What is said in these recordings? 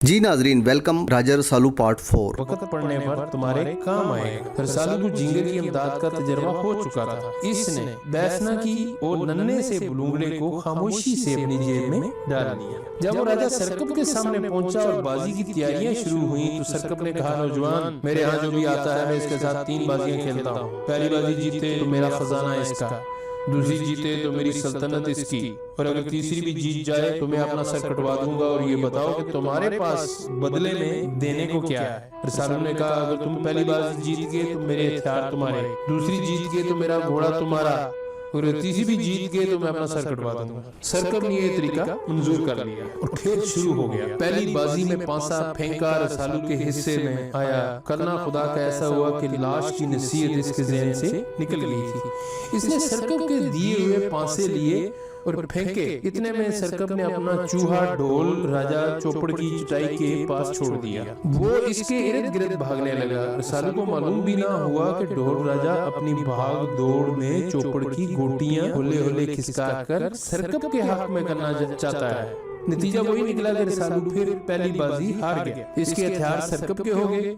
जी नाजरीन, वेलकम राजा रसालू पार्ट 4। वक्त पड़ने पर तुम्हारे काम आएगा। रसालू को झींगे की इमदाद का तजर्बा हो चुका था। इसने बहस न की और नन्हे से बुलुंगड़े को खामोशी से अपनी जेब में डाल लिया। जब वो राजा सरकब के सामने पहुंचा और बाजी की तैयारियां शुरू हुई तो सरकब ने कहा, नौजवान, मेरे यहाँ जो भी आता है मैं इसके साथ 3 बाजियां खेलता हूँ। पहली बाजी जीते तो मेरा खजाना इसका, दूसरी जीते तो मेरी सल्तनत इसकी, और अगर तीसरी भी जीत जाए तो मैं अपना सर कटवा दूंगा। और ये बताओ कि तुम्हारे पास बदले में देने को क्या है। रसालू ने कहा, अगर तुम पहली बार जीत गए तो मेरे हथियार तुम्हारे, दूसरी जीत गए तो मेरा घोड़ा तुम्हारा, और तीसरी भी जीत गए तो मैं अपना सर कटवा दूंगा। सरकब ने यह तरीका मंजूर कर लिया और खेल शुरू हो गया। पहली बाजी में पांसा फेंका रसालू के हिस्से में आया। करना खुदा का ऐसा हुआ कि लाश की नसीहत इसके ज़हन से निकल गई थी। इसने सरकब के दिए हुए पांसे लिए और फेंके। इतने में सरकब ने अपना चूहा ढोल राजा चौपड़ की चटाई के पास छोड़ दिया। वो इसके इर्द गिर्द भागने लगा। रसालू को मालूम भी ना हुआ कि ढोल राजा अपनी भाग दौड़ में चौपड़ की गोटियां होले होले खिसका कर सरकब के हक में करना चाहता है। नतीजा वही निकला कि रसालू फिर पहली बाजी हार गया। इसके हथियार सरकब के हो गए।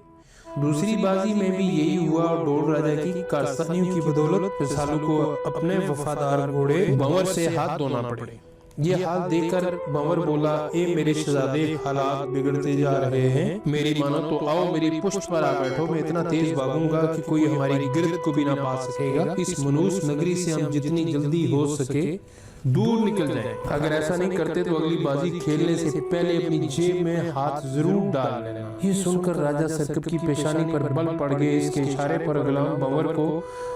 दूसरी बाजी में भी यही हुआ और ढोल राजा की कारस्तानियों की बदौलत रसालू को अपने वफादार घोड़े बंवर से हाथ धोना पड़े। ये हाल देखकर बंवर बोला, ए मेरे शहजादे, हालात बिगड़ते जा रहे हैं, मेरी मानो तो आओ मेरी पुष्ट पर आ बैठो। मैं इतना तेज भागूंगा कि कोई हमारी गिरद को भी ना पा सकेगा। इस मनुष्य नगरी से हम जितनी जल्दी हो सके दूर निकल जाएं। अगर ऐसा नहीं करते तो अगली बाजी खेलने से पहले अपनी जेब में हाथ जरूर डाल लेना। ये सुनकर राजा सरकब की पेशानी पर बल पड़ गए। इसके इशारे पर गुलाम बंवर को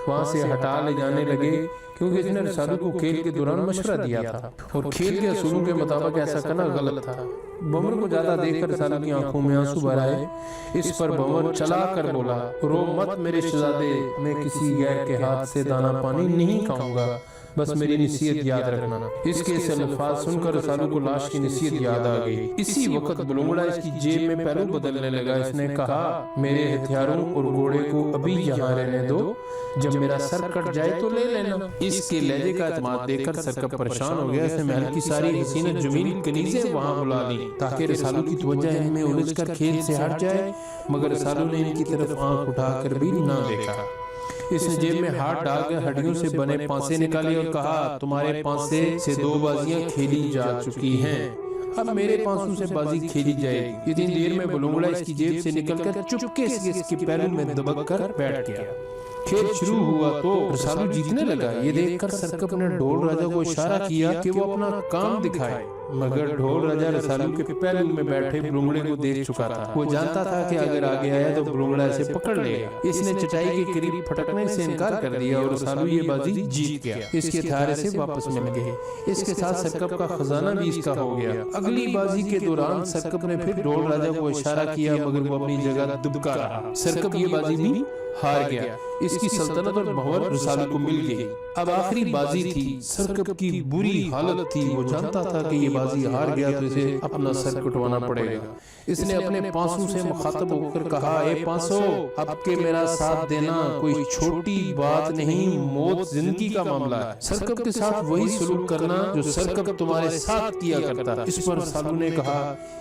वहां से हटा ले जाने लगे, क्योंकि इसने रसालू को खेल के दौरान मशवरा दिया था और खेल के असूलों के मुताबिक ऐसा करना गलत था। बंवर को ज्यादा देखकर रसालू की आंखों में आंसू भर आए। इस पर बंवर चला कर बोला, रो मत मेरे शहजादे, मैं किसी गैर के हाथ से दाना पानी नहीं खाऊंगा, बस मेरी नसीहत याद रखना। इसके इस अल्फाज सुनकर रसालू को लाश की नसीहत याद आ गई। इसी वक्त बुलुंगड़ा इसकी जेब में पहलू बदलने लगा। इसने कहा, मेरे हथियारों और घोड़े को अभी यहाँ रहने दो, जब मेरा सर कट जाए तो ले लेना। इसके लहजे का एतमाद देखकर सरकब परेशान हो गया। इसने महल की सारी हसीन जमील कनीज़ें वहां बुला ली ताकि रसालू की तवज्जो इनमें उलझकर खेल से हट जाए, मगर रसालू ने इनकी तरफ आंख उठाकर भी न देखा। इसने जेब में हाथ डालकर हड्डियों से बने पांसे निकाले और कहा, तुम्हारे पांसे से 2 बाजियां खेली जा चुकी हैं, अब मेरे पांसों से बाजी खेली जाएगी। इतनी देर में बुलुंगड़ा इसकी जेब से निकलकर चुपके से इसके पैरों में दबक कर बैठ गया। खेल शुरू हुआ तो रसालू जीतने लगा। ये देखकर सरकब ने ढोल राजा को इशारा किया कि वो अपना काम दिखाए, मगर ढोल राजा रसालू के पहलू में बैठे बुलुंगड़े को देख चुका था। वो जानता था कि अगर आगे आया तो बुलुंगड़ा इसे पकड़ लेगा। इसने चटाई के करीब फटकने से इनकार कर दिया और रसालू ये बाजी जीत गया। इसके हथियार से वापस मिल गए। इसके साथ सरकब का खजाना भी इसका हो गया। अगली बाजी के दौरान सरकब ने फिर ढोल राजा को इशारा किया, मगर वो अपनी जगह दुबका रहा। सरकब ये बाजी भी हार गया। इसकी सल्तनत और भंवर रसालू को मिल गई। अब आखिरी बाजी थी। सरकब की बुरी हालत थी। वो जानता था कि ये बाजी हार गया तो इसे अपना सर कटवाना पड़ेगा। इसने अपने पांसों से मुखातब होकर कहा, ए पांसों, अब के मेरा साथ देना कोई छोटी बात नहीं, मौत जिंदगी का मामला है। सरकब के साथ वही सलूक करना जो सरकब तुम्हारे साथ किया करता। इस पर रसालू ने कहा,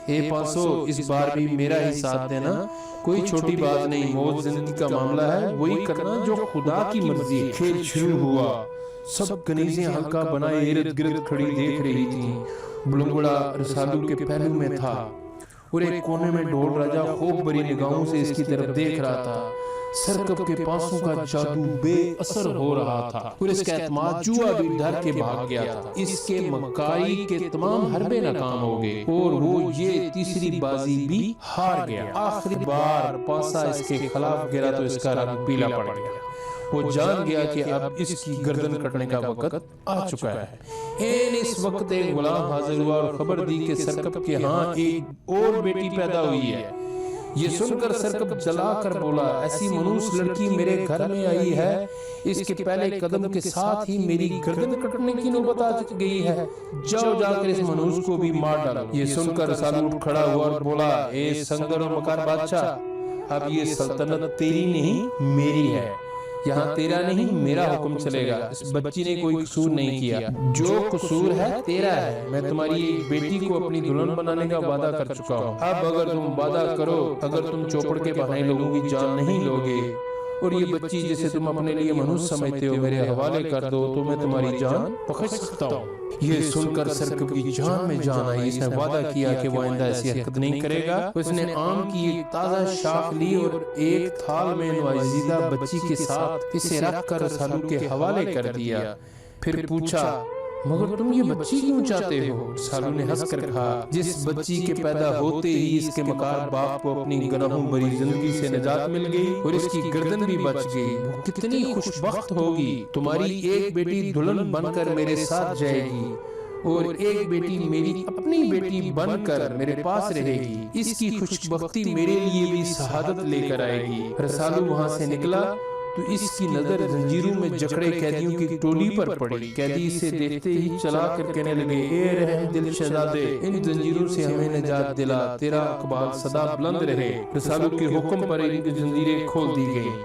ए पांसों, इस बार भी मेरा ही साथ देना कोई छोटी बात नहीं, मौत जिंदगी का मामला है, वही करना जो खुदा की मर्जी है। खेल शुरू हुआ। सब कनीज़ें हल्का बनाए इर्द गिर्द खड़ी देख रही थी। बुलुंगड़ा रसालू के पहलू में था और एक कोने में ढोल राजा खूब बड़ी निगाहों से इसकी तरफ देख रहा था। सरकब के पांसों का जादू बेअसर हो रहा था और इसका एतमाद जुआ भी डर के भाग गया था। इसके मक्कारी के तमाम हरबे नाकाम हो गए और वो ये तीसरी बाजी भी हार गया। आखिरी बार पांसा इसके खिलाफ गिरा तो इसका रंग पीला पड़ गया। वो जान गया कि अब इसकी गर्दन कटने का वक्त आ चुका है। इस वक्त एक गुलाम हाजिर हुआ और खबर दी कि सरकब के यहाँ एक और बेटी पैदा हुई है। ये सुनकर सरकब जला कर बोला, ऐसी मनुष्य लड़की मेरे घर में आई है, इसके पहले कदम के साथ ही मेरी गर्दन कटने की नौबत आ गई है। जाओ जाकर इस मनुष्य को भी मार डालो। ये सुनकर रसालू उठ खड़ा हुआ और बोला, ए संगर और मकार बादशाह, अब ये सल्तनत तेरी नहीं मेरी है। یہاں تیرا نہیں میرا حکم چلے گا. اس بچی نے کوئی قصور نہیں کیا, جو قصور ہے تیرا ہے. میں تمہاری ایک بیٹی کو اپنی دلہن بنانے کا وعدہ کر چکا ہوں. اب اگر تم وعدہ کرو, اگر تم چوپڑ کے بہانے لوگوں کی جان نہیں لوگے اور یہ بچی جسے تم اپنے لیے منحوس سمجھتے ہو میرے حوالے کر دو تو میں تمہاری جان بخش سکتا ہوں. یہ سن کر سرکب کی جان میں جان آئی. اس نے وعدہ کیا کہ وہ آئندہ ایسی حرکت نہیں کرے گا. اس نے آم کی ایک تازہ شاخ لی اور ایک تھال میں نوزائیدہ بچی کے ساتھ اسے رکھ کر رسالو کے حوالے کر دیا. پھر پوچھا, مگر تم یہ بچی کیوں چاہتے ہو؟ رسالو نے ہنس کر کہا, جس بچی کے پیدا ہوتے ہی اس کے مکار باپ کو اپنی گناہوں بری زندگی سے نجات مل گئی اور اس کی گردن بھی بچ گئی, وہ کتنی خوش بخت ہوگی. تمہاری ایک بیٹی دلہن بن کر میرے ساتھ جائے گی اور ایک بیٹی میری اپنی بیٹی بن کر میرے پاس رہے گی. اس کی خوش بختی میرے لیے بھی سعادت لے کر آئے گی. رسالو وہاں سے نکلا تو اس کی نظر زنجیروں میں جکڑے قیدیوں کی ٹولی پر پڑی. قیدی اسے دیکھتے ہی چلا کر کہنے لگے, اے رحم دل شہزادے, ان زنجیروں سے ہمیں نجات دلا, تیرا اقبال صدا بلند رہے. رسالو کے حکم پر ان کی زنجیریں کھول دی گئیں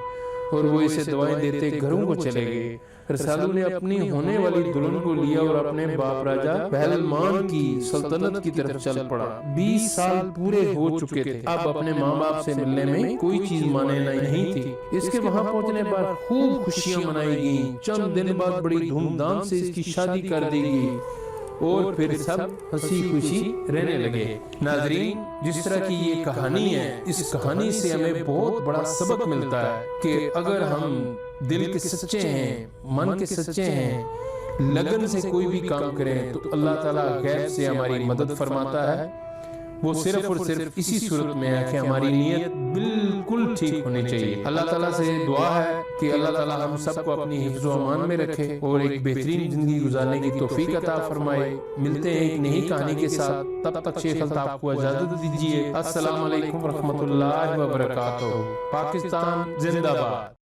اور وہ اسے دعائیں دیتے گھروں کو چلے گئے. رسالو نے اپنی ہونے والی دلہن کو لیا اور اپنے باپ راجہ پہلمان کی سلطنت کی طرف چل پڑا. 20 سال پورے ہو چکے تھے. اب اپنے ماں باپ سے ملنے میں کوئی چیز مانے نہیں تھی. اس کے وہاں پہنچنے پر خوب خوشیاں منائی گئیں. چند دن بعد بڑی دھوم دھام سے اس کی شادی کر دی گئی اور پھر سب ہنسی خوشی رہنے لگے. ناظرین, جس طرح کی یہ کہانی ہے, اس کہانی سے ہمیں بہت بڑا سبق ملتا ہے کہ اگر ہم دل کے سچے ہیں, من کے سچے ہیں, لگن سے کوئی بھی کام کریں تو اللہ تعالیٰ غیب سے ہماری مدد فرماتا ہے. وہ صرف اور صرف اسی صورت میں ہے کہ ہماری نیت بالکل ٹھیک ہونی چاہیے. اللہ تعالیٰ سے دعا ہے کہ اللہ تعالیٰ ہم سب کو اپنی حفظ و امان میں رکھے اور ایک بہترین زندگی گزارنے کی توفیق عطا فرمائے. ملتے ہیں ایک نئی کہانی کے ساتھ, تب تک شیخ الطاف کو اجازت دیجیے. السلام علیکم ورحمۃ اللہ وبرکاتہ. پاکستان زندہ باد.